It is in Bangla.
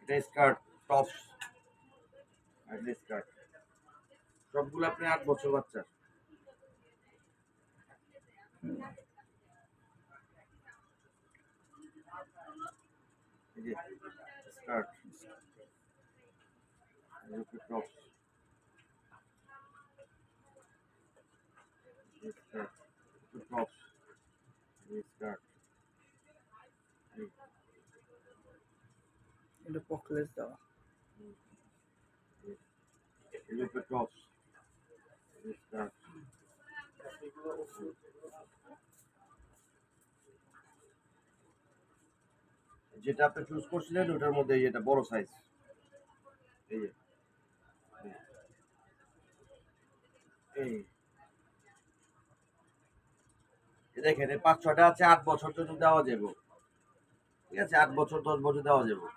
এটা স্কার্ট, টপস আর স্কার্ট সবগুলো আপনি 8 বছর বাচ্চা। এই যে skirt, tops, skirt, tops, skirt, এটা পকেটলেস দেওয়া। Tops, skirt. যেটা আপনি চুজ করছিলেন ওটার মধ্যে এটা বড় সাইজ। এই যে এই দেখেন 5-6টা আছে, 8 বছর জন্য দেওয়া যাবে। ঠিক আছে, 8 বছর 10 বছর দেওয়া যাবে।